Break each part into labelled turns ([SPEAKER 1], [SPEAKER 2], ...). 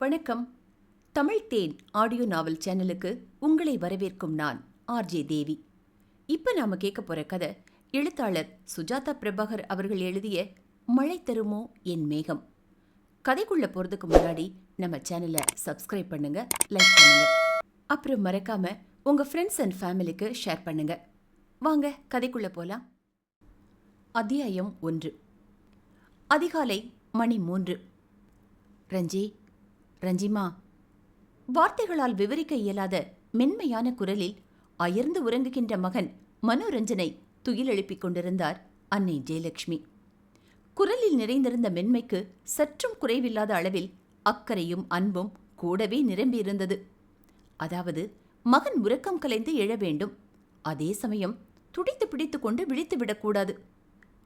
[SPEAKER 1] வணக்கம். தமிழ் தேன் ஆடியோ நாவல் சேனலுக்கு உங்களை வரவேற்கும் நான் ஆர்ஜே தேவி. இப்போ நாம கேட்க போற கதை எழுத்தாளர் சுஜாதா பிரபாகர் அவர்கள் எழுதிய மழை தருமோ என் மேகம். கதைக்குள்ள போறதுக்கு முன்னாடி நம்ம சேனலை சப்ஸ்கிரைப் பண்ணுங்க, லைக் பண்ணுங்க, அப்புறம் மறக்காம உங்க ஃப்ரெண்ட்ஸ் அண்ட் ஃபேமிலிக்கு ஷேர் பண்ணுங்க. வாங்க கதைக்குள்ள போலாம். அத்தியாயம் 1. அதிகாலை மணி 3. ரஞ்சிமா. வார்த்தைகளால் விவரிக்க இயலாத மென்மையான குரலில் அயர்ந்து உறங்குகின்ற மகன் மனோரஞ்சனை துயிலெழுப்பிக் கொண்டிருந்தார் அன்னை ஜெயலட்சுமி. குரலில் நிறைந்திருந்த மென்மைக்கு சற்றும் குறைவில்லாத அளவில் அக்கறையும் அன்பும் கூடவே நிரம்பியிருந்தது. அதாவது, மகன் உறக்கம் கலைந்து எழ வேண்டும், அதே சமயம் துடித்து பிடித்து கொண்டு விழித்துவிடக்கூடாது.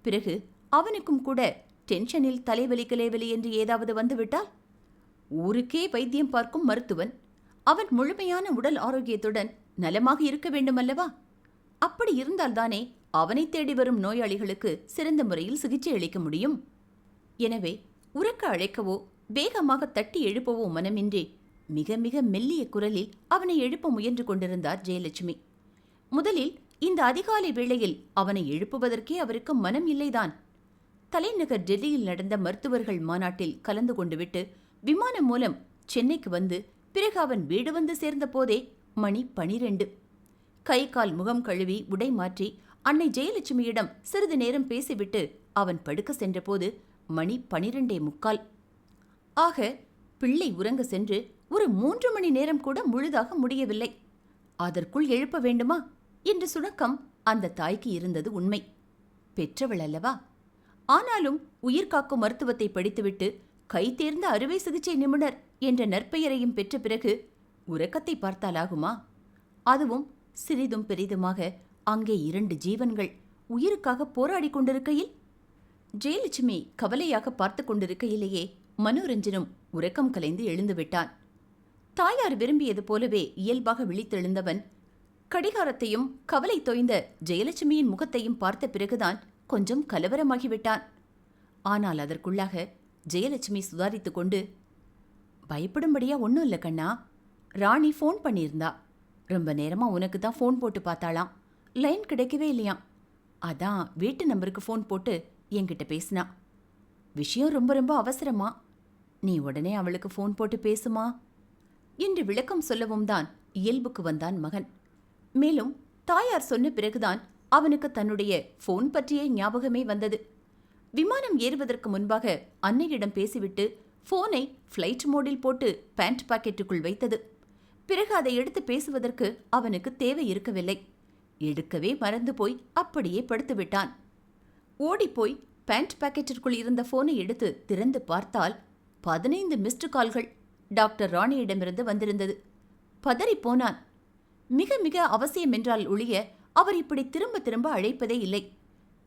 [SPEAKER 1] பிறகு அவனுக்கும் கூட டென்ஷனில் தலைவலி என்று ஏதாவது வந்துவிட்டால் ஊருக்கே வைத்தியம் பார்க்கும் மருத்துவன், அவன் முழுமையான உடல் ஆரோக்கியத்துடன் நலமாக இருக்க வேண்டுமல்லவா? அப்படி இருந்தால்தானே அவனை தேடி வரும் நோயாளிகளுக்கு சிறந்த முறையில் சிகிச்சை அளிக்க முடியும். எனவே உறக்க அழைக்கவோ வேகமாக தட்டி எழுப்பவோ மனமின்றி மிக மிக மெல்லிய குரலில் அவனை எழுப்ப முயன்று கொண்டிருந்தார் ஜெயலட்சுமி. முதலில் இந்த அதிகாலை வேளையில் அவனை எழுப்புவதற்கே அவருக்கு மனம் இல்லைதான். தலைநகர் டெல்லியில் நடந்த மருத்துவர்கள் மாநாட்டில் கலந்து கொண்டுவிட்டு விமானம் மூலம் சென்னைக்கு வந்து பிறகு அவன் வீடு வந்து சேர்ந்த போதே மணி 12. கை கால் முகம் கழுவி உடை மாற்றி அன்னை ஜெயலட்சுமியிடம் சிறிது நேரம் பேசிவிட்டு அவன் படுக்க சென்றபோது மணி 12:45. ஆக பிள்ளை உறங்க சென்று ஒரு 3 மணி நேரம் கூட முழுதாக முடியவில்லை. அதற்குள் எழுப்ப வேண்டுமா என்ற சுணக்கம் அந்த தாய்க்கு இருந்தது உண்மை. பெற்றவள் அல்லவா? ஆனாலும் உயிர்காக்கும் மருத்துவத்தை படித்துவிட்டு கை தேர்ந்த அறுவை சிகிச்சை நிபுணர் என்ற நற்பெயரையும் பெற்ற பிறகு உறக்கத்தை பார்த்தாலாகுமா? அதுவும் சிறிதும் பெரிதுமாக அங்கே 2 ஜீவன்கள் உயிருக்காக போராடி கொண்டிருக்கையில். ஜெயலட்சுமி கவலையாக பார்த்து கொண்டிருக்கையிலேயே மனோரஞ்சனும் உறக்கம் கலைந்து எழுந்துவிட்டான். தாயார் விரும்பியது போலவே இயல்பாக விழித்தெழுந்தவன் கடிகாரத்தையும் கவலை தோய்ந்த ஜெயலட்சுமியின் முகத்தையும் பார்த்த பிறகுதான் கொஞ்சம் கலவரமாகிவிட்டான். ஆனால் அதற்குள்ளாக ஜெயலட்சுமி சுதாரித்து கொண்டு, பயப்படும்படியா ஒன்றும் இல்லை கண்ணா. ராணி ஃபோன் பண்ணியிருந்தா. ரொம்ப நேரமா உனக்கு தான் ஃபோன் போட்டு பார்த்தாளாம். லைன் கிடைக்கவே இல்லையாம். அதான் வீட்டு நம்பருக்கு ஃபோன் போட்டு என்கிட்ட பேசினா. விஷயம் ரொம்ப ரொம்ப அவசரமா. நீ உடனே அவளுக்கு ஃபோன் போட்டு பேசுமா என்று விளக்கம் சொல்லவும் தான் இயல்புக்கு வந்தான் மகன். மேலும் தாயார் சொன்ன பிறகுதான் அவனுக்கு தன்னுடைய ஃபோன் பற்றிய ஞாபகமே வந்தது. விமானம் ஏறுவதற்கு முன்பாக அன்னையிடம் பேசிவிட்டு ஃபோனை ஃப்ளைட் மோடில் போட்டு பேண்ட் பாக்கெட்டுக்குள் வைத்தது. பிறகு அதை எடுத்து பேசுவதற்கு அவனுக்கு தேவை இருக்கவில்லை. எடுக்கவே மறந்து போய் அப்படியே படுத்துவிட்டான். ஓடிப்போய் பேண்ட் பாக்கெட்டிற்குள் இருந்த ஃபோனை எடுத்து திறந்து பார்த்தால் 15 மிஸ்டு கால்கள் டாக்டர் ராணியிடமிருந்து வந்திருந்தது. பதறிப்போனான். மிக மிக அவசியம் என்றால் ஒழிய அவர் இப்படி திரும்ப திரும்ப அழைப்பதே இல்லை.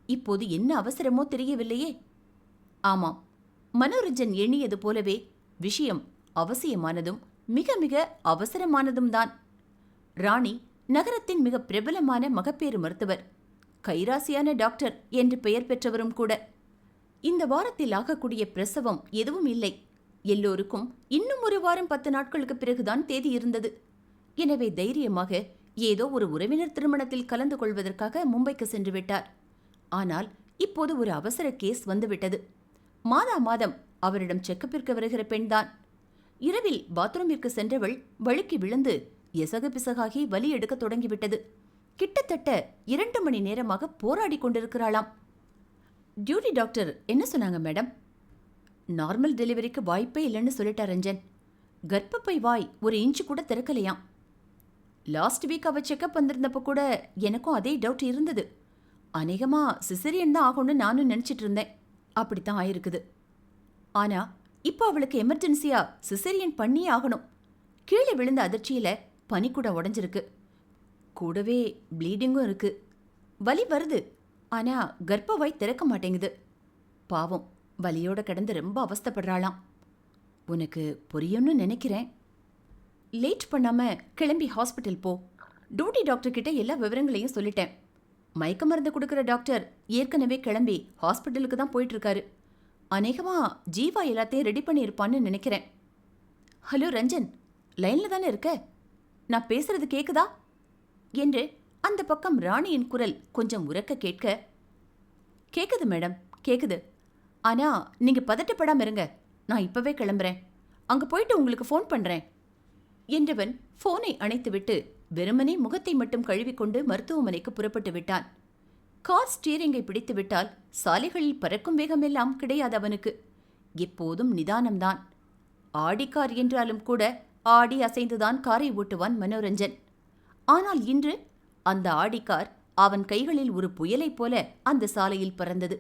[SPEAKER 1] இப்போது என்ன அவசரமோ தெரியவில்லையே. ஆமாம், மனோரஞ்சன் எண்ணியது போலவே விஷயம் அவசியமானதும் மிக மிக அவசரமானதும் தான். ராணி நகரத்தின் மிக பிரபலமான மகப்பேறு மருத்துவர், கைராசியான டாக்டர் என்று பெயர் பெற்றவரும் கூட. இந்த வாரத்தில் ஆகக்கூடிய பிரசவம் எதுவும் இல்லை. எல்லோருக்கும் இன்னும் 1 வாரம் 10 நாட்களுக்கு பிறகுதான் தேதி இருந்தது. எனவே தைரியமாக ஏதோ ஒரு உறவினர் திருமணத்தில் கலந்து கொள்வதற்காக மும்பைக்கு சென்று விட்டார். ஆனால் இப்போது ஒரு அவசர கேஸ் வந்துவிட்டது. மாதம் அவரிடம் செக்கப்பிற்கு வருகிற பெண்தான். இரவில் பாத்ரூமிற்கு சென்றவள் வழுக்கி விழுந்து எசகு பிசகாகி வலி எடுக்க தொடங்கிவிட்டது. கிட்டத்தட்ட 2 மணி நேரமாக போராடி கொண்டிருக்கிறாளாம். டியூட்டி டாக்டர் என்ன சொன்னாங்க மேடம்? நார்மல் டெலிவரிக்கு வாய்ப்பே இல்லைன்னு சொல்லிட்டார் ரஞ்சன். கர்ப்பப்பை வாய் 1 இன்ச்சு கூட திறக்கலையாம். லாஸ்ட் வீக் அவ செக்கப் வந்திருந்தப்போ கூட எனக்கும் அதே டவுட் இருந்தது. அநேகமா சிசரியன் தான் ஆகும்னு நானும் நினைச்சிட்டு இருந்தேன். அப்படித்தான் ஆயிருக்குது. ஆனா இப்போ அவளுக்கு எமர்ஜென்சியா சிசரியன் பண்ணியே ஆகணும். கீழே விழுந்த அதிர்ச்சியில பனி கூட உடஞ்சிருக்கு. கூடவே ப்ளீடிங்கும் இருக்கு. வலி வருது, ஆனா கர்ப்பவாய் திறக்க மாட்டேங்குது. பாவம், வலியோட கிடந்து ரொம்ப அவஸ்தைப்படுறாளாம். உனக்கு புரியும்னு நினைக்கிறேன். லேட் பண்ணாம கிளம்பி ஹாஸ்பிட்டல் போ. டியூட்டி டாக்டர் கிட்ட எல்லா விவரங்களையும் சொல்லிட்டேன். மயக்க மருந்து கொடுக்குற டாக்டர் ஏற்கனவே கிளம்பி ஹாஸ்பிட்டலுக்கு தான் போயிட்டு இருக்காரு. அநேகமா ஜீவா எல்லாத்தையும் ரெடி பண்ணியிருப்பான்னு நினைக்கிறேன். ஹலோ ரஞ்சன், லைன்ல தானே இருக்க? நான் பேசுறது கேக்குதா என்று அந்த பக்கம் ராணியின் குரல் கொஞ்சம் உரக்க கேட்க, கேக்குது மேடம், கேக்குது. ஆனா நீங்க பதட்டப்படாம இருங்க. நான் இப்பவே கிளம்புறேன். அங்க போயிட்டு உங்களுக்கு ஃபோன் பண்றேன் என்றவன் போனை அணைத்துவிட்டு வெறுமனே முகத்தை மட்டும் கழுவிக்கொண்டு மருத்துவமனைக்கு புறப்பட்டு விட்டான். கார் ஸ்டீரிங்கை பிடித்து விட்டால் சாலைகளில் பறக்கும் வேகமெல்லாம் கிடையாது அவனுக்கு. எப்போதும் நிதானம்தான். ஆடிக்கார் என்றாலும் கூட ஆடி அசைந்துதான் காரை ஓட்டுவான் மனோரஞ்சன். ஆனால் இன்று அந்த ஆடிக்கார் அவன் கைகளில் ஒரு புயலைப் போல அந்த சாலையில் பறந்தது.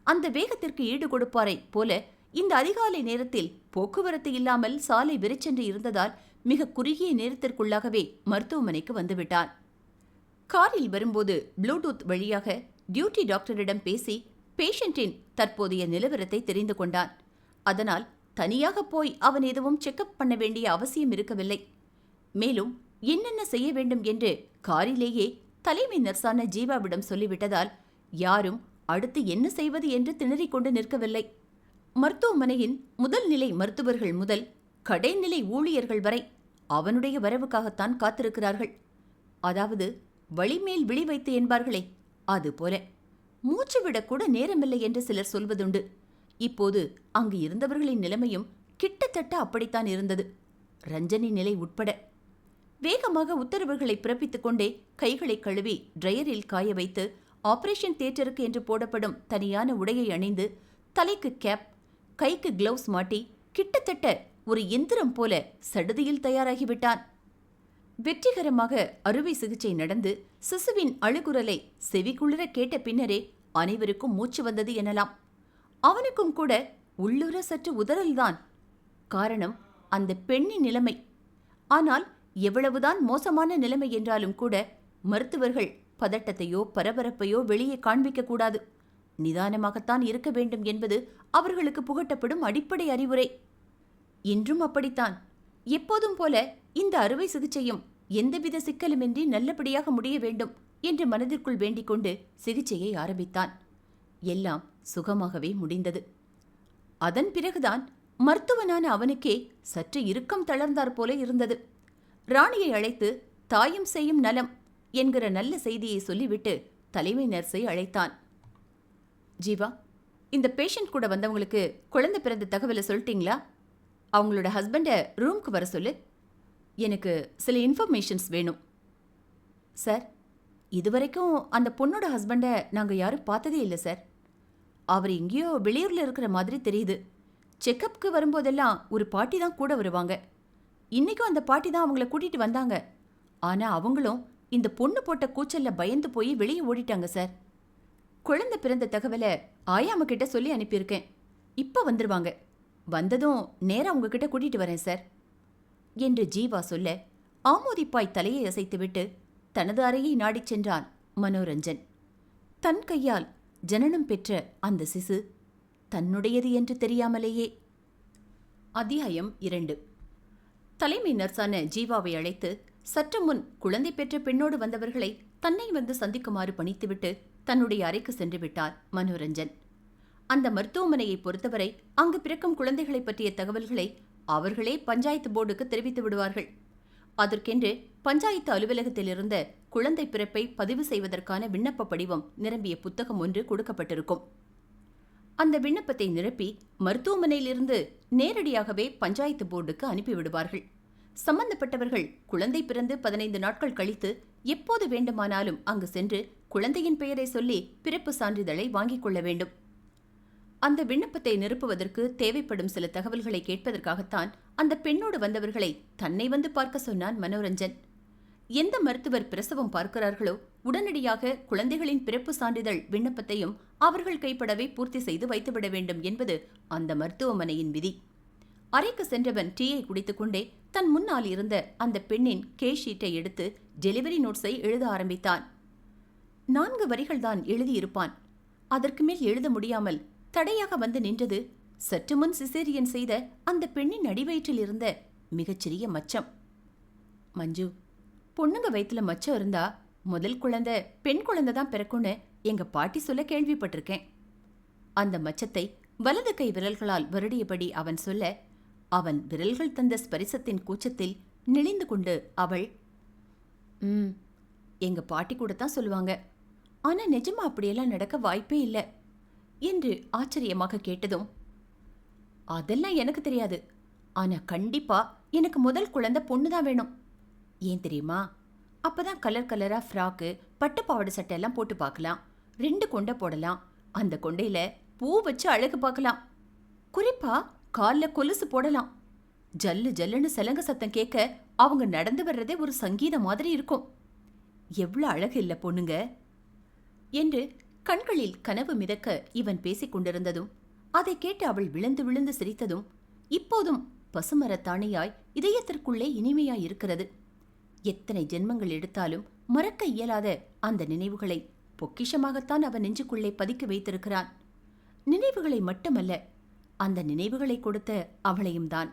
[SPEAKER 1] அந்த வேகத்திற்கு ஈடு கொடுப்பாரை போல இந்த அதிகாலை நேரத்தில் போக்குவரத்து இல்லாமல் சாலை விரிச்சென்று இருந்ததால் மிக குறுகிய நேரத்திற்குள்ளாகவே மருத்துவமனைக்கு வந்துவிட்டான். காரில் வரும்போது ப்ளூடூத் வழியாக டியூட்டி டாக்டரிடம் பேசி பேஷண்டின் தற்போதைய நிலவரத்தை தெரிந்து கொண்டான். அதனால் தனியாக போய் அவன் எதுவும் செக்கப் பண்ண வேண்டிய அவசியம் இருக்கவில்லை. மேலும் என்னென்ன செய்ய வேண்டும் என்று காரிலேயே தலைமை நர்ஸான ஜீவாவிடம் சொல்லிவிட்டதால் யாரும் அடுத்து என்ன செய்வது என்று திணறிக்கொண்டு நிற்கவில்லை. மருத்துவமனையின் முதல் நிலை மருத்துவர்கள் முதல் கடைநிலை ஊழியர்கள் வரை அவனுடைய வரவுக்காகத்தான் காத்திருக்கிறார்கள். அதாவது வழிமேல் விழி வைத்து என்பார்களே, அதுபோல. மூச்சு விடக்கூட நேரமில்லை என்று சிலர் சொல்வதுண்டு. இப்போது அங்கு இருந்தவர்களின் நிலைமையும் கிட்டத்தட்ட அப்படித்தான் இருந்தது, ரஞ்சனி நிலை உட்பட. வேகமாக உத்தரவுகளை பிறப்பித்துக் கொண்டே கைகளை கழுவி ட்ரையரில் காய வைத்து ஆபரேஷன் தியேட்டருக்கு என்று போடப்படும் தனியான உடையை அணிந்து தலைக்கு கேப், கைக்கு கிளவுஸ் மாட்டி கிட்டத்தட்ட ஒரு எந்திரம் போல சடுதியில் தயாராகிவிட்டான். வெற்றிகரமாக அறுவை சிகிச்சை நடந்து சிசுவின் அழுகுரலை செவிக்குளிர கேட்ட பின்னரே அனைவருக்கும் மூச்சு வந்தது எனலாம். அவனுக்கும் கூட உள்ளுர சற்று உதறல்தான். காரணம் அந்த பெண்ணின் நிலைமை. ஆனால் எவ்வளவுதான் மோசமான நிலைமை என்றாலும் கூட மருத்துவர்கள் பதட்டத்தையோ பரபரப்பையோ வெளியே காண்பிக்க கூடாது. நிதானமாகத்தான் இருக்க வேண்டும் என்பது அவர்களுக்கு புகட்டப்படும் அடிப்படை அறிவுரை. இன்றும் அப்படித்தான். எப்போதும் போல இந்த அறுவை சிகிச்சையும் எந்தவித சிக்கலுமின்றி நல்லபடியாக முடிய வேண்டும் என்று மனதிற்குள் வேண்டிக் கொண்டு சிகிச்சையை ஆரம்பித்தான். எல்லாம் சுகமாகவே முடிந்தது. அதன் பிறகுதான் மருத்துவனான அவனுக்கே சற்று இறுக்கம் தளர்ந்தாற் போல இருந்தது. ராணியை அழைத்து தாயும் செய்யும் நலம் என்கிற நல்ல செய்தியை சொல்லிவிட்டு தலைமை நர்ஸை அழைத்தான். ஜீவா, இந்த பேஷண்ட் கூட வந்தவங்களுக்கு குழந்தை பிறந்த தகவலை சொல்லிட்டீங்களா? அவங்களோட ஹஸ்பண்டை ரூம்க்கு வர சொல்லு. எனக்கு சில இன்ஃபர்மேஷன்ஸ் வேணும். சார், இதுவரைக்கும் அந்த பொண்ணோட ஹஸ்பண்டை நாங்கள் யாரும் பார்த்ததே இல்லை சார். அவர் எங்கேயோ வெளியூரில் இருக்கிற மாதிரி தெரியுது. செக்கப்புக்கு வரும்போதெல்லாம் ஒரு பாட்டி தான் கூட வருவாங்க. இன்றைக்கும் அந்த பாட்டி தான் அவங்கள கூட்டிகிட்டு வந்தாங்க. ஆனால் அவங்களும் இந்த பொண்ணு போட்ட கூச்சல்ல பயந்து போய் வெளியே ஓடிட்டாங்க சார். குழந்தை பிறந்த தகவலை ஆயாமக்கிட்ட சொல்லி அனுப்பியிருக்கேன். இப்போ வந்துடுவாங்க. வந்ததும் நேராக உங்ககிட்ட கூட்டிகிட்டு வரேன் சார் என்று ஜீவா சொல்ல ஆமோதிப்பாய் தலையை அசைத்துவிட்டு தனது அறையை நாடிச் சென்றான் மனோரஞ்சன். தன் கையால் ஜனனம் பெற்ற அந்த சிசு தன்னுடையது என்று தெரியாமலேயே. அத்தியாயம் 2. தலைமை நர்ஸான ஜீவாவை அழைத்து சற்று முன் குழந்தை பெற்ற பெண்ணோடு வந்தவர்களை தன்னை வந்து சந்திக்குமாறு பணித்துவிட்டு தன்னுடைய அறைக்கு சென்று விட்டார் மனோரஞ்சன். அந்த மருத்துவமனையை பொறுத்தவரை அங்கு பிறக்கும் குழந்தைகளை பற்றிய தகவல்களை அவர்களே பஞ்சாயத்து போர்டுக்கு தெரிவித்து விடுவார்கள். அதற்கென்று பஞ்சாயத்து அலுவலகத்தில் இருந்த குழந்தை பிறப்பை பதிவு செய்வதற்கான விண்ணப்ப படிவம் நிரம்பிய புத்தகம் ஒன்று கொடுக்கப்பட்டிருக்கும். அந்த விண்ணப்பத்தை நிரப்பி மருத்துவமனையிலிருந்து நேரடியாகவே பஞ்சாயத்து போர்டுக்கு அனுப்பிவிடுவார்கள். சம்பந்தப்பட்டவர்கள் குழந்தை பிறந்து 15 நாட்கள் கழித்து எப்போது வேண்டுமானாலும் அங்கு சென்று குழந்தையின் பெயரை சொல்லி பிறப்பு சான்றிதழை வாங்கிக் கொள்ள வேண்டும். அந்த விண்ணப்பத்தை நிரப்புவதற்கு தேவைப்படும் சில தகவல்களை கேட்பதற்காகத்தான் அந்த பெண்ணோடு வந்தவர்களை தன்னை வந்து பார்க்க சொன்னான் மனோரஞ்சன். எந்த மருத்துவர் பிரசவம் பார்க்கிறார்களோ உடனடியாக குழந்தைகளின் பிறப்பு சான்றிதழ் விண்ணப்பத்தையும் அவர்கள் கைப்படவே பூர்த்தி செய்து வைத்துவிட வேண்டும் என்பது அந்த மருத்துவமனையின் விதி. அறைக்கு சென்றவன் டீயை குடித்துக்கொண்டே தன் முன்னால் இருந்த அந்த பெண்ணின் கேஷ் ஷீட்டை எடுத்து டெலிவரி நோட்ஸை எழுத ஆரம்பித்தான். 4 வரிகள்தான் எழுதியிருப்பான். அதற்கு மேல் எழுத முடியாமல் தடையாக வந்து நின்றது சற்று முன் சிசேரியன் செய்த அந்த பெண்ணின் அடிவயிற்றில் இருந்த மிகச்சிறிய மச்சம். மஞ்சு, பொண்ணுங்க வயிற்றுல மச்சம் இருந்தா முதல் குழந்தை பெண் குழந்தை தான் பிறக்கும்னு எங்க பாட்டி சொல்ல கேள்விப்பட்டிருக்கேன். அந்த மச்சத்தை வலது கை விரல்களால் வருடியபடி அவன் சொல்ல, அவன் விரல்கள் தந்த ஸ்பரிசத்தின் கூச்சத்தில் நெளிந்து கொண்டு அவள், எங்க பாட்டி கூட தான் சொல்லுவாங்க, ஆனா நிஜமா அப்படியெல்லாம் நடக்க வாய்ப்பே இல்லை என்று ஆச்சரியமாக கேட்டதும், அதெல்லாம் எனக்கு தெரியாது. ஆனா கண்டிப்பா எனக்கு முதல் குழந்தை பொண்ணுதான் வேணும். ஏன் தெரியுமா? அப்பதான் கலர் கலரா ஃப்ராக்கு, பட்டு பாவாடை சட்டை எல்லாம் போட்டு பார்க்கலாம். 2 கொண்டை போடலாம். அந்த கொண்டையில பூ வச்சு அழகு பார்க்கலாம். குறிப்பா கால்ல கொலுசு போடலாம். ஜல்லு ஜல்லுன்னு சலங்க சத்தம் கேட்க அவங்க நடந்து வர்றதே ஒரு சங்கீதம் மாதிரி இருக்கும். எவ்வளவு அழகு இல்ல பொண்ணுங்க என்று கண்களில் கனவு மிதக்க இவன் பேசிக் கொண்டிருந்ததும், அதை கேட்டு அவள் விழுந்து விழுந்து சிரித்ததும், இப்போதும் பசுமரத்தாணியாய் இதயத்திற்குள்ளே இனிமையாய் இருக்கிறது. எத்தனை ஜென்மங்கள் எடுத்தாலும் மறக்க இயலாத அந்த நினைவுகளை பொக்கிஷமாகத்தான் அவன் நெஞ்சுக்குள்ளே பதுக்கி வைத்திருக்கிறான். நினைவுகளை மட்டுமல்ல, அந்த நினைவுகளை கொடுத்த அவளையும் தான்.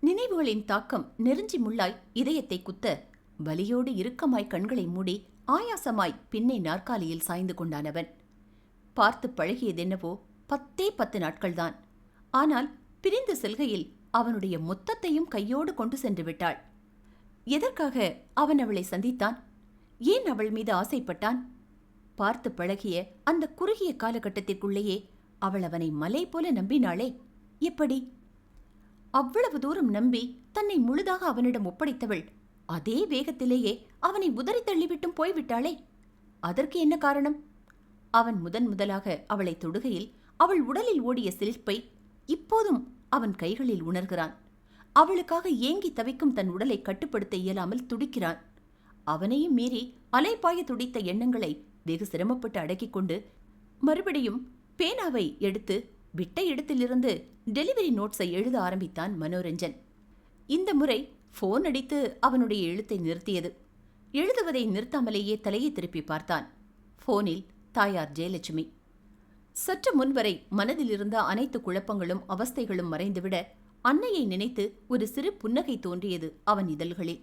[SPEAKER 1] நினைவுகளின் தாக்கம் நெருஞ்சி முள்ளாய் இதயத்தை குத்த, வலியோடு இறுக்கமாய் கண்களை மூடி ஆயாசமாய் பின்னே நாற்காலியில் சாய்ந்து கொண்டானவன். பார்த்து பழகியதென்னவோ 10 நாட்கள்தான். ஆனால் பிரிந்து செல்கையில் அவனுடைய மொத்தத்தையும் கையோடு கொண்டு சென்று விட்டாள். எதற்காக அவன் அவளை சந்தித்தான்? ஏன் அவள் மீது ஆசைப்பட்டான்? பார்த்து பழகிய அந்த குறுகிய காலகட்டத்திற்குள்ளேயே அவள் அவனை மலை போல நம்பினாளே, எப்படி? அவ்வளவு தூரம் நம்பி தன்னை முழுதாக அவனிடம் ஒப்படைத்தவள் அதே வேகத்திலேயே அவனை உதறி தள்ளிவிட்டும் போய்விட்டாளே, அதற்கு என்ன காரணம்? அவன் முதலாக அவளை தொடுகையில் அவள் உடலில் ஓடிய சிலிர்ப்பை இப்போதும் அவன் கைகளில் உணர்கிறான். அவளுக்காக ஏங்கி தவிக்கும் தன் உடலை கட்டுப்படுத்த இயலாமல் துடிக்கிறான். அவனையும் மீறி அலைப்பாய துடித்த எண்ணங்களை வெகு சிரமப்பட்டு அடக்கிக் கொண்டு மறுபடியும் பேனாவை எடுத்து விட்ட இடத்திலிருந்து டெலிவரி நோட்ஸை எழுத ஆரம்பித்தான் மனோரஞ்சன். இந்த முறை போன் அடித்து அவனுடைய எழுத்தை நிறுத்தியது. எழுதுவதை நிறுத்தாமலேயே தலையை திருப்பி பார்த்தான். போனில் தாயார் ஜெயலட்சுமி. சற்று முன்வரை மனதில் இருந்த அனைத்து குழப்பங்களும் அவஸ்தைகளும் மறைந்துவிட அன்னையை நினைத்து ஒரு சிறு புன்னகை தோன்றியது அவன் இதழ்களில்.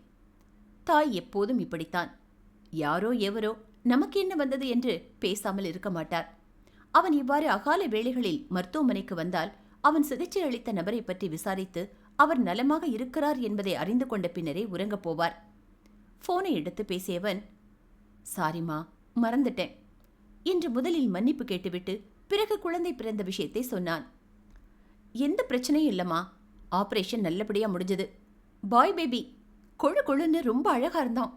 [SPEAKER 1] தாய் எப்போதும் இப்படித்தான். யாரோ எவரோ நமக்கு என்ன வந்தது என்று பேசாமல் இருக்க மாட்டார். அவன் இவ்வாறு அகால வேளைகளில் மருத்துவமனைக்கு வந்தால் அவன் சிகிச்சை அளித்த நபரை பற்றி விசாரித்து அவர் நலமாக இருக்கிறார் என்பதை அறிந்து கொண்ட பின்னரே உறங்கப் போவார். போனை எடுத்து பேசியவன், சாரிமா, மறந்துட்டேன் என்று முதலில் மன்னிப்பு கேட்டுவிட்டு பிறகு குழந்தை பிறந்த விஷயத்தை சொன்னான். எந்த பிரச்சனையும் இல்லம்மா, ஆபரேஷன் நல்லபடியா முடிஞ்சது. பாய் பேபி கொழு கொழுன்னு ரொம்ப அழகா இருந்தான்.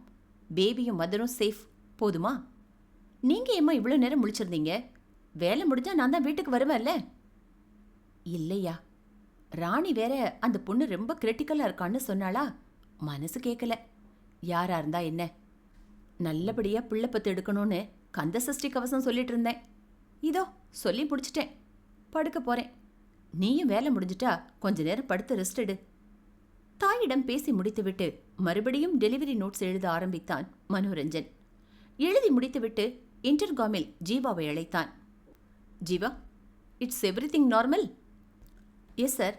[SPEAKER 1] பேபியும் மதரும் சேஃப். போதுமா? நீங்க ஏம்மா இவ்வளவு நேரம் முழிச்சிருந்தீங்க? வேலை முடிஞ்சா நான் தான் வீட்டுக்கு வருவேன்ல. இல்லையா, ராணி வேற அந்த பொண்ணு ரொம்ப கிரிட்டிக்கலா இருக்கான்னு சொன்னாளா? மனசு கேட்கல. யாரா இருந்தா என்ன, நல்லபடியா பிள்ளை பத்து எடுக்கணும்னு கந்த சஷ்டி கவசம் சொல்லிட்டு இருந்தேன். இதோ சொல்லி முடிச்சிட்டேன். படுக்க போறேன். நீயும் வேலை முடிஞ்சிட்டா கொஞ்ச நேரம் படுத்து ரெஸ்ட் எடு. தாயிடம் பேசி முடித்துவிட்டு மறுபடியும் டெலிவரி நோட்ஸ் எழுத ஆரம்பித்தான் மனோரஞ்சன். எழுதி முடித்துவிட்டு இன்டர்காமில் ஜீவாவை அழைத்தான். Jeeva, it's everything normal? Yes sir.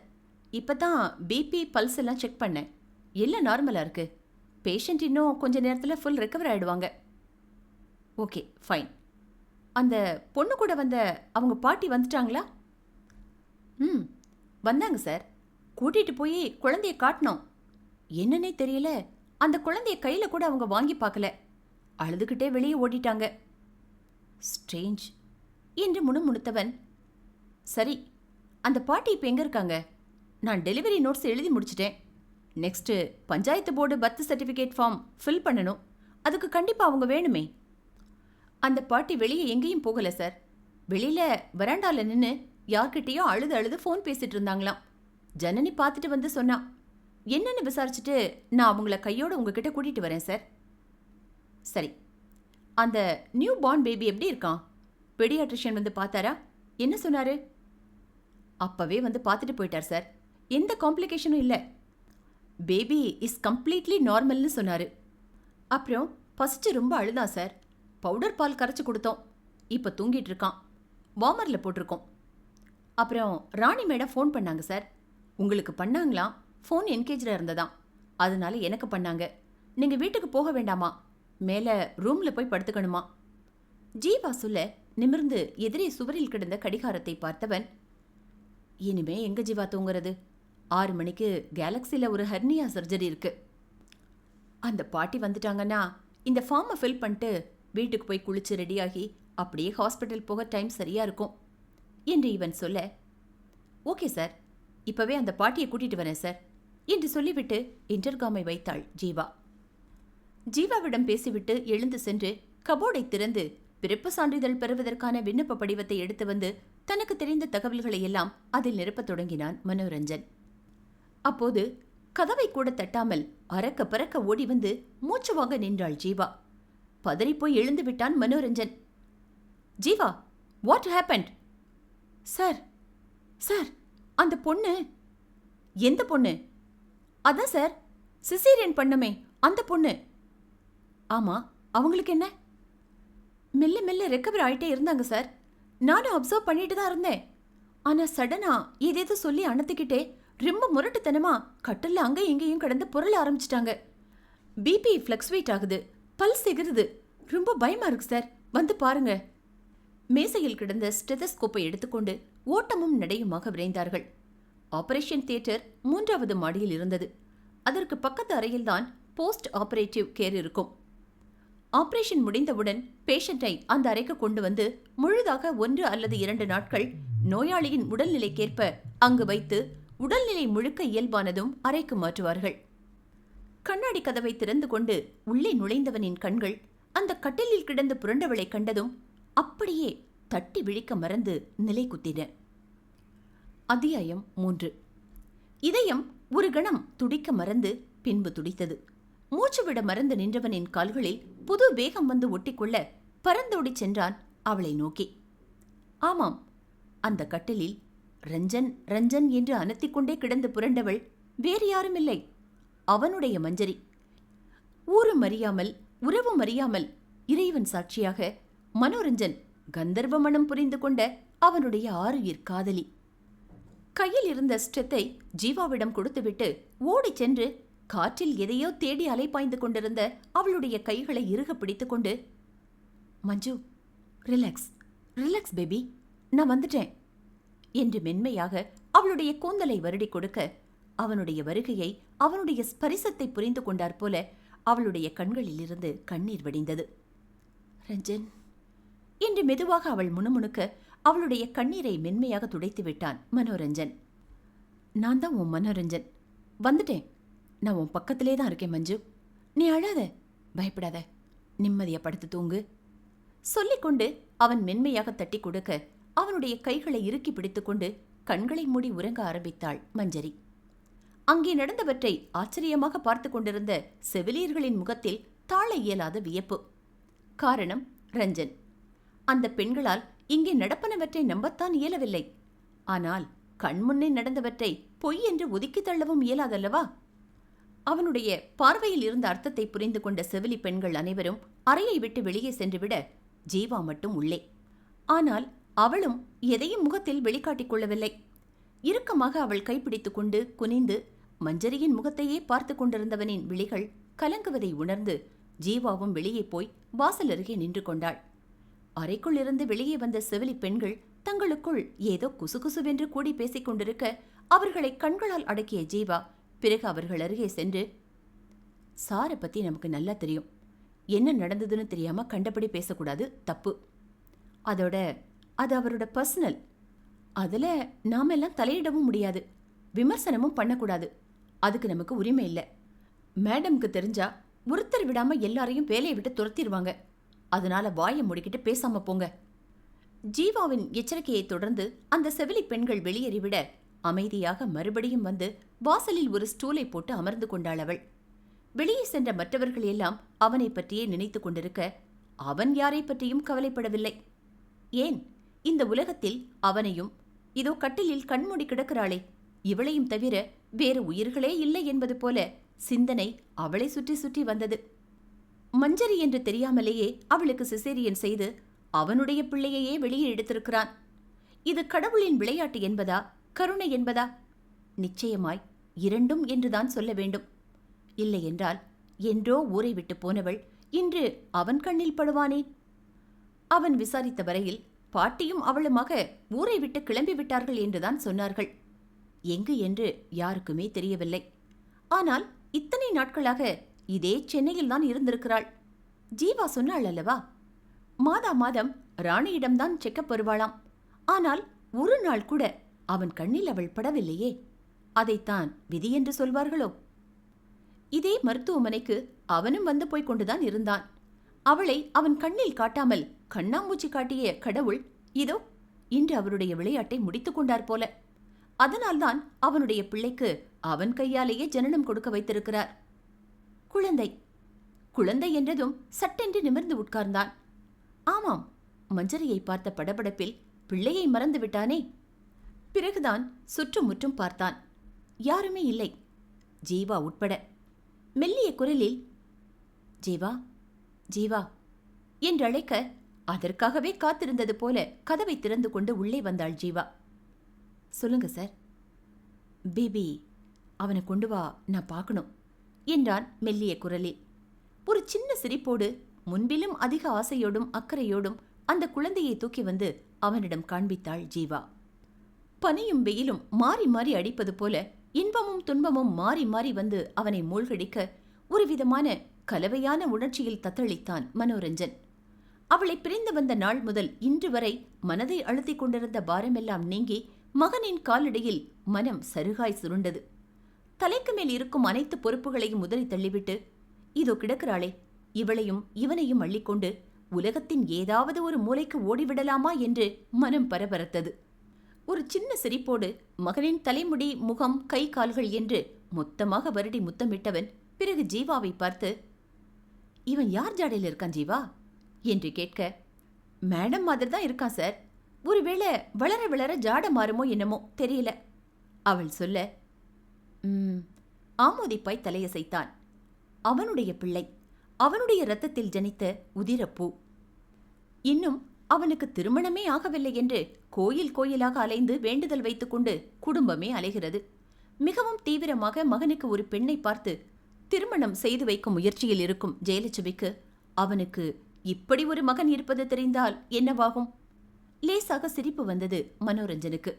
[SPEAKER 1] இப்பதான் பிபி பல்ஸ் எல்லாம் செக் பண்ணேன். எல்லாம் நார்மலா இருக்கு. பேஷண்ட் இன்னும் கொஞ்ச நேரத்தில் ஃபுல் ரெக்கவர் ஆயிடுவாங்க. Okay, fine. அந்த பொண்ணு கூட வந்த அவங்க பாட்டி வந்துட்டாங்களா? வந்தாங்க சார். கூட்டிட்டு போய் குழந்தைய காட்டினோம். என்னன்னே தெரியல, அந்த குழந்தைய கையில கூட அவங்க வாங்கி பார்க்கல. அழுதுகிட்டே வெளியே ஓடிட்டாங்க. ஸ்ட்ரேஞ்ச் என்று முணுமுணுத்தவன், சரி, அந்த பாட்டி இப்போ எங்க இருக்காங்க? நான் டெலிவரி நோட்ஸ் எழுதி முடிச்சிட்டேன். Next panchayat board birth certificate form fill பண்ணணும். அதுக்கு கண்டிப்பாக அவங்க வேணுமே. அந்த பாட்டி வெளியே எங்கேயும் போகல சார். வெளியில வராண்டால நின்று யார்கிட்டயோ அழுது அழுது ஃபோன் பேசிட்டு இருந்தாங்களாம். ஜனனி பார்த்துட்டு வந்து சொன்னா. என்னன்னு விசாரிச்சுட்டு நான் அவங்கள கையோட உங்ககிட்ட கூட்டிட்டு வரேன் சார். சரி, அந்த நியூ பார்ன் பேபி எப்படி இருக்கான்? பெடியாட்ரிஷியன் வந்து பார்த்தாரா? என்ன சொன்னாரு? அப்பவே வந்து பார்த்துட்டு போயிட்டார் சார். எந்த காம்ப்ளிகேஷனும் இல்லை. பேபி இஸ் கம்ப்ளீட்லி நார்மல்னு சொன்னாரு. அப்புறம் பசிச்சு ரொம்ப அழுதான் சார். பவுடர் பால் கரைச்சி கொடுத்தோம். இப்போ தூங்கிட்டு இருக்கான். வார்மரில் போட்டிருக்கோம். அப்புறம் ராணி மேடம் ஃபோன் பண்ணாங்க சார். உங்களுக்கு பண்ணாங்களாம். ஃபோன் என்கேஜில் இருந்ததாம். அதனால எனக்கு பண்ணாங்க. நீங்கள் வீட்டுக்கு போக வேண்டாமா, மேலே ரூமில் போய் படுத்துக்கணுமா. ஜீவா சொல்ல நிமிர்ந்து எதிரே சுவரில் கிடந்த கடிகாரத்தை பார்த்தவன், இனிமே எங்க ஜீவா தூங்குறது? 6 மணிக்கு கேலக்ஸில ஒரு ஹெர்னியா சர்ஜரி இருக்கு. அந்த பாட்டி வந்துட்டாங்கன்னா இந்த ஃபார்மை ஃபில் பண்ணிட்டு வீட்டுக்கு போய் குளிச்சு ரெடியாகி அப்படியே ஹாஸ்பிட்டல் போக டைம் சரியா இருக்கும் என்று இவன் சொல்ல, ஓகே சார், இப்பவே அந்த பாட்டியை கூட்டிட்டு வரேன் சார் என்று சொல்லிவிட்டு இன்டர்காமை வைத்தாள் ஜீவா. ஜீவாவிடம் பேசிவிட்டு எழுந்து சென்று கபோர்டை திறந்து பிறப்பு சான்றிதழ் பெறுவதற்கான விண்ணப்ப படிவத்தை எடுத்து வந்து தனக்கு தெரிந்த தகவல்களை எல்லாம் அதில் நிரப்பத் தொடங்கினான் மனோரஞ்சன். அப்போது கதவை கூட தட்டாமல் அரக்க பறக்க ஓடி வந்து மூச்சு வாங்க நின்றாள் ஜீவா. பதறிப்போய் எழுந்து விட்டான் Manoranjan. Jeeva, what happened? Sir, sir, அந்த பொண்ணு. எந்த பொண்ணு? அதான் சார், சிசேரியன் பண்ணமே அந்த பொண்ணு. ஆமா, அவங்களுக்கு என்ன? மெல்ல மெல்ல ரெக்கவர் ஆயிட்டே இருந்தாங்க சார். நானும் அப்சர்வ் பண்ணிட்டு தான் இருந்தேன். ஆனா சடனா ஏதேதோ சொல்லி அணத்துக்கிட்டே ரொம்ப முரட்டுத்தனமா கட்டல்ல அங்க இங்கேயும் கடந்து புரள ஆரம்பிச்சிட்டாங்க. பிபி ஃபிளக்சுவேட் ஆகுது, பல்ஸ் எகிருது. ரொம்ப பயமா இருக்கு சார், வந்து பாருங்க. மேசையில் கிடந்த ஸ்டெதஸ்கோப்பை எடுத்துக்கொண்டு ஓட்டமும் நடையுமாக விரைந்தார்கள். ஆபரேஷன் தியேட்டர் 3வது மாடியில் இருந்தது. அதற்கு பக்கத்து அறையில்தான் போஸ்ட் ஆபரேட்டிவ் கேர் இருக்கும். ஆபரேஷன் முடிந்தவுடன் பேஷண்டை அந்த அறைக்கு கொண்டு வந்து முழுதாக 1 அல்லது 2 நாட்கள் நோயாளியின் உடல்நிலைக்கேற்ப அங்கு வைத்து உடல்நிலை முழுக்க இயல்பானதும் அறைக்கு மாற்றுவார்கள். கண்ணாடி கதவை திறந்து கொண்டு உள்ளே நுழைந்தவனின் கண்கள் அந்த கட்டிலில் கிடந்து புரண்டவளை கண்டதும் அப்படியே தட்டி விழிக்க மறந்து நிலை குத்தின. அத்தியாயம் 3. இதயம் ஒரு கணம் துடிக்க மறந்து பின்பு துடித்தது. மூச்சுவிட மறந்து நின்றவனின் கால்களில் புது வேகம் வந்து ஒட்டிக்கொள்ள பறந்தோடிச் சென்றான் அவளை நோக்கி. ஆமாம், அந்த கட்டிலில் ரஞ்சன் ரஞ்சன் என்று அனத்திக்கொண்டே கிடந்து புரண்டவள் வேறு யாரும் இல்லை, அவனுடைய மஞ்சரி. ஊரும் அறியாமல் உறவும் அறியாமல் இறைவன் சாட்சியாக மனோரஞ்சன் கந்தர்வ மனம் புரிந்து கொண்ட அவனுடைய ஆருயிர் காதலி. கையில் இருந்த ஸ்டெத்தை ஜீவாவிடம் கொடுத்துவிட்டு ஓடிச் சென்று காற்றில் எதையோ தேடி அலைப்பாய்ந்து கொண்டிருந்த அவளுடைய கைகளை இறுக பிடித்து கொண்டு, மஞ்சு, ரிலாக்ஸ் ரிலாக்ஸ் பேபி, நான் வந்துட்டேன் என்று மென்மையாக அவளுடைய கூந்தலை வருடி கொடுக்க, அவனுடைய வருகையை அவனுடைய ஸ்பரிசத்தை புரிந்து கொண்டாற் போல அவளுடைய கண்களிலிருந்து கண்ணீர் வடிந்தது. ரஞ்சன் என்று மெதுவாக அவள் முணுமுணுக்க அவளுடைய கண்ணீரை மென்மையாக துடைத்து விட்டான் மனோரஞ்சன். நான் தான் உன் மனோரஞ்சன், வந்துட்டேன். நான் உன் பக்கத்திலே தான் இருக்கேன் மஞ்சு. நீ அழாத, பயப்படாத, நிம்மதியா படுத்து தூங்கு சொல்லிக்கொண்டு அவன் மென்மையாக தட்டி கொடுக்க அவனுடைய கைகளை இறுக்கி பிடித்துக்கொண்டு கண்களை மூடி உறங்க ஆரம்பித்தாள் மஞ்சரி. அங்கே நடந்தவற்றை ஆச்சரியமாக பார்த்து கொண்டிருந்த செவிலியர்களின் முகத்தில் தாழ இயலாத வியப்பு. காரணம் ரஞ்சன். அந்த பெண்களால் இங்கே நடப்பனவற்றை நம்பத்தான் இயலவில்லை. ஆனால் கண்முன்னே நடந்தவற்றை பொய் என்று ஒதுக்கி தள்ளவும் இயலாதல்லவா? அவனுடைய பார்வையில் இருந்த அர்த்தத்தை புரிந்து கொண்ட செவிலி பெண்கள் அனைவரும் அறையை விட்டு வெளியே சென்றுவிட ஜீவா மட்டும் உள்ளே. ஆனால் அவளும் எதையும் முகத்தில் வெளிக்காட்டிக் கொள்ளவில்லை. இறுக்கமாக அவள் கைப்பிடித்துக் கொண்டு குனிந்து மஞ்சரியின் முகத்தையே பார்த்து கொண்டிருந்தவனின் விழிகள் கலங்குவதை உணர்ந்து ஜீவாவும் வெளியே போய் வாசல் அருகே நின்று கொண்டாள். அறைக்குள் இருந்து வெளியே வந்த செவிலி பெண்கள் தங்களுக்குள் ஏதோ குசுகுசுவென்று கூடி பேசிக் கொண்டிருக்க அவர்களை கண்களால் அடக்கிய ஜீவா பிறகு அவர்கள் அருகே சென்று, சாரை பத்தி நமக்கு நல்லா தெரியும். என்ன நடந்ததுன்னு தெரியாம கண்டபடி பேசக்கூடாது, தப்பு. அதோட அது அவரோட பர்சனல். அதுல நாமெல்லாம் தலையிடவும் முடியாது, விமர்சனமும் பண்ணக்கூடாது. அதுக்கு நமக்கு உரிமை இல்லை. மேடம்க்கு தெரிஞ்சா ஒருத்தர் விடாம எல்லாரையும் வேலையை விட்டு துரத்திடுவாங்க. அதனால வாயை முடிக்கிட்டு பேசாம போங்க. ஜீவாவின் எச்சரிக்கையை தொடர்ந்து அந்த செவிலி பெண்கள் வெளியேறிவிட அமைதியாக மறுபடியும் வந்து வாசலில் ஒரு ஸ்டூலை போட்டு அமர்ந்து கொண்டாள் அவள். வெளியே சென்ற மற்றவர்கள் எல்லாம் அவனை பற்றியே நினைத்து கொண்டிருக்க அவன் யாரை பற்றியும் கவலைப்படவில்லை. ஏன், இந்த உலகத்தில் அவனையும், இதோ கட்டிலில் கண்மூடி கிடக்கிறாளே இவளையும் தவிர வேறு உயிர்களே இல்லை என்பது போல சிந்தனை அவளை சுற்றி சுற்றி வந்தது. மஞ்சரி என்று தெரியாமலேயே அவளுக்கு சிசேரியன் செய்து அவனுடைய பிள்ளையையே வெளியே எடுத்திருக்கிறான். இது கடவுளின் விளையாட்டு என்பதா, கருணை என்பதா? நிச்சயமாய் இரண்டும் என்றுதான் சொல்ல வேண்டும். இல்லையென்றால் என்றோ ஊரை விட்டு போனவள் இன்று அவன் கண்ணில் படுவானே? அவன் விசாரித்த வரையில் பாட்டியும் அவளுமாக ஊரை விட்டு கிளம்பி விட்டார்கள் என்றுதான் சொன்னார்கள். எங்கு என்று யாருக்குமே தெரியவில்லை. ஆனால் இத்தனை நாட்களாக இதே சென்னையில்தான் இருந்திருக்கிறாள். ஜீவா சொன்னாள் அல்லவா, மாதா மாதம் ராணியிடம்தான் செக்கப் வருவாளாம். ஆனால் ஒரு நாள் கூட அவன் கண்ணில் அவள் படவில்லையே. அதைத்தான் விதி என்று சொல்வார்களோ? இதே மருத்துவமனைக்கு அவனும் வந்து போய்க் கொண்டுதான் இருந்தான். அவளை அவன் கண்ணில் காட்டாமல் கண்ணாமூச்சி காட்டிய கடவுள் இதோ இன்று அவருடைய விளையாட்டை முடித்துக் கொண்டார் போல. அதனால்தான் அவனுடைய பிள்ளைக்கு அவன் கையாலேயே ஜனனம் கொடுக்க வைத்திருக்கிறார். குழந்தை குழந்தை என்றதும் சட்டென்று நிமிர்ந்து உட்கார்ந்தான். ஆமாம், மஞ்சரியை பார்த்த படபடப்பில் பிள்ளையை மறந்து விட்டானே. பிறகுதான் சுற்றுமுற்றும் பார்த்தான். யாருமே இல்லை, ஜீவா உட்பட. மெல்லிய குரலில் ஜீவா ஜீவா என்றழைக்க அதற்காகவே காத்திருந்தது போல கதவை திறந்து கொண்டு உள்ளே வந்தாள் ஜீவா. சொல்லுங்க சார். பேபி அவனை கொண்டு வா, நான் பார்க்கணும் என்றான் மெல்லிய குரலில். ஒரு சின்ன சிரிப்போடு, முன்பிலும் அதிக ஆசையோடும் அக்கறையோடும் அந்த குழந்தையை தூக்கி வந்து அவனிடம் காண்பித்தாள் ஜீவா. பனியும் வெயிலும் மாறி மாறி அடிப்பது போல இன்பமும் துன்பமும் மாறி மாறி வந்து அவனை மூழ்கடிக்க ஒரு விதமான கலவையான உணர்ச்சியில் தத்தளித்தான் மனோரஞ்சன். அவளை பிரிந்து வந்த நாள் முதல் இன்று வரை மனதை அழுத்திக் கொண்டிருந்த பாரமெல்லாம் நீங்கி மகனின் காலடியில் மனம் சருகாய் சுருண்டது. தலைக்கு மேல் இருக்கும் அனைத்து பொறுப்புகளையும் உதறி தள்ளிவிட்டு இதோ கிடக்கிறாளே, இவளையும் இவனையும் அள்ளிக்கொண்டு உலகத்தின் ஏதாவது ஒரு மூலைக்கு ஓடிவிடலாமா என்று மனம் பரபரத்தது. ஒரு சின்ன சிரிப்போடு மகனின் தலைமுடி, முகம், கை, கால்கள் என்று மொத்தமாக வருடி முத்தமிட்டவன் பிறகு ஜீவாவை பார்த்து, இவன் யார் ஜாடையில் இருக்கான் ஜீவா என்று கேட்க, மேடம் மாதிரி தான் இருக்கான் சார். ஒருவேளை வளர வளர ஜாட மாறுமோ என்னமோ தெரியல அவள் சொல்ல, ஆமோதிப்பாய் தலையசைத்தான். அவனுடைய பிள்ளை, அவனுடைய இரத்தத்தில் ஜனித்த உதிரப்பூ. இன்னும் அவனுக்கு திருமணமே ஆகவில்லை என்று கோயில் கோயிலாக அலைந்து வேண்டுதல் வைத்துக்கொண்டு குடும்பமே அலைகிறது. மிகவும் தீவிரமாக மகனுக்கு ஒரு பெண்ணை பார்த்து திருமணம் செய்து வைக்கும் முயற்சியில் இருக்கும் ஜெயலட்சுமிக்கு அவனுக்கு இப்படி ஒரு மகன் இருப்பது தெரிந்தால் என்னவாகும்? லேசாக சிரிப்பு வந்தது மனோரஞ்சனுக்கு.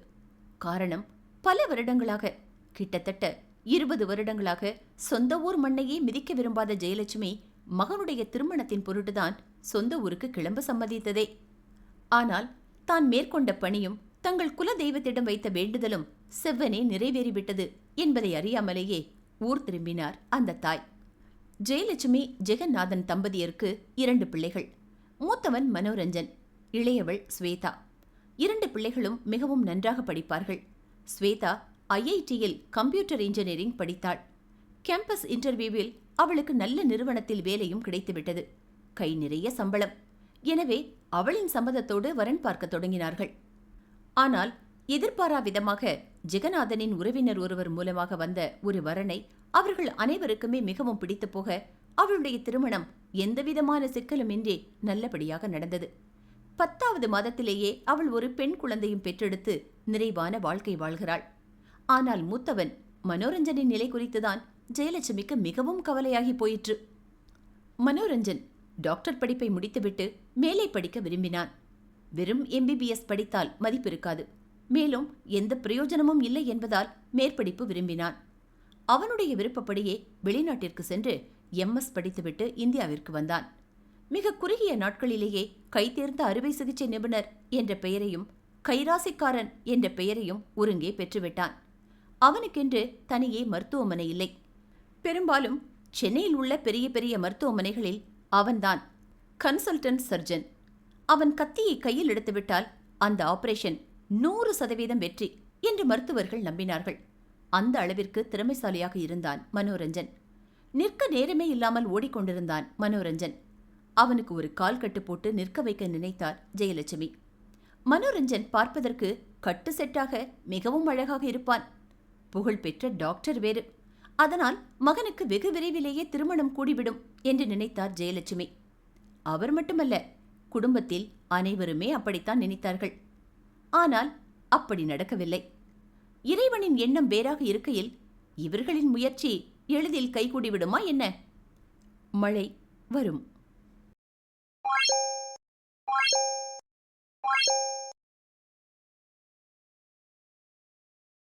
[SPEAKER 1] காரணம், பல வருடங்களாக, கிட்டத்தட்ட 20 வருடங்களாக சொந்த ஊர் மண்ணையே மிதிக்க விரும்பாத ஜெயலட்சுமி மகனுடைய திருமணத்தின் பொருட்டுதான் சொந்த ஊருக்கு கிளம்ப சம்மதித்ததே. ஆனால் தான் மேற்கொண்ட பணியும் தங்கள் குல தெய்வத்திடம் வைத்த வேண்டுதலும் செவ்வனே நிறைவேறிவிட்டது என்பதை அறியாமலேயே ஊர் திரும்பினார் அந்த தாய். ஜெயலட்சுமி ஜெகநாதன் தம்பதியருக்கு 2 பிள்ளைகள். மூத்தவன் மனோரஞ்சன், இளையவள் ஸ்வேதா. 2 பிள்ளைகளும் மிகவும் நன்றாக படிப்பார்கள். ஸ்வேதா IITயில் கம்ப்யூட்டர் இன்ஜினியரிங் படித்தாள். கேம்பஸ் இன்டர்வியூவில் அவளுக்கு நல்ல நிறுவனத்தில் வேலையும் கிடைத்துவிட்டது. கை நிறைய சம்பளம். எனவே அவளின் சம்மதத்தோடு வரன் பார்க்க தொடங்கினார்கள். ஆனால் எதிர்பாரா விதமாக ஜெகநாதனின் உறவினர் ஒருவர் மூலமாக வந்த ஒரு வரனை அவர்கள் அனைவருக்குமே மிகவும் பிடித்து போக அவளுடைய திருமணம் எந்தவிதமான சிக்கலுமின்றி நல்லபடியாக நடந்தது. 10வது மாதத்திலேயே அவள் ஒரு பெண் குழந்தையும் பெற்றெடுத்து நிறைவான வாழ்க்கை வாழ்கிறாள். ஆனால் மூத்தவன் மனோரஞ்சனின் நிலை குறித்துதான் ஜெயலட்சுமிக்கு மிகவும் கவலையாகி போயிற்று. மனோரஞ்சன் டாக்டர் படிப்பை முடித்துவிட்டு மேலே படிக்க விரும்பினான். வெறும் MBBS படித்தால் மதிப்பிருக்காது, மேலும் எந்த பிரயோஜனமும் இல்லை என்பதால் மேற்படிப்பு விரும்பினான். அவனுடைய விருப்பப்படியே வெளிநாட்டிற்கு சென்று MS படித்துவிட்டு இந்தியாவிற்கு வந்தான். மிக குறுகிய நாட்களிலேயே கைதேர்ந்த அறுவை சிகிச்சை நிபுணர் என்ற பெயரையும் கைராசிக்காரன் என்ற பெயரையும் ஒருங்கே பெற்றுவிட்டான். அவனுக்கென்று தனியே மருத்துவமனை இல்லை. பெரும்பாலும் சென்னையில் உள்ள பெரிய பெரிய மருத்துவமனைகளில் அவன்தான் கன்சல்டன்ட் சர்ஜன். அவன் கத்தியை கையில் எடுத்துவிட்டால் அந்த ஆபரேஷன் 100% வெற்றி என்று மருத்துவர்கள் நம்பினார்கள். அந்த அளவிற்கு திறமைசாலியாக இருந்தான் மனோரஞ்சன். நிற்க நேரமே இல்லாமல் ஓடிக்கொண்டிருந்தான் மனோரஞ்சன். அவனுக்கு ஒரு கால் கட்டு போட்டு நிற்க வைக்க நினைத்தார் ஜெயலட்சுமி. மனோரஞ்சன் பார்ப்பதற்கு கட்டு செட்டாக மிகவும் அழகாக இருப்பான். புகழ்பெற்ற டாக்டர் வேறு. அதனால் மகனுக்கு வெகு விரைவிலேயே திருமணம் கூடிவிடும் என்று நினைத்தார் ஜெயலட்சுமி. அவர் மட்டுமல்ல, குடும்பத்தில் அனைவருமே அப்படித்தான் நினைத்தார்கள். ஆனால் அப்படி நடக்கவில்லை. இறைவனின் எண்ணம் வேறாக இருக்கையில் இவர்களின் முயற்சி எளிதில் கைகூடிவிடுமா என்ன? மழை வரும்.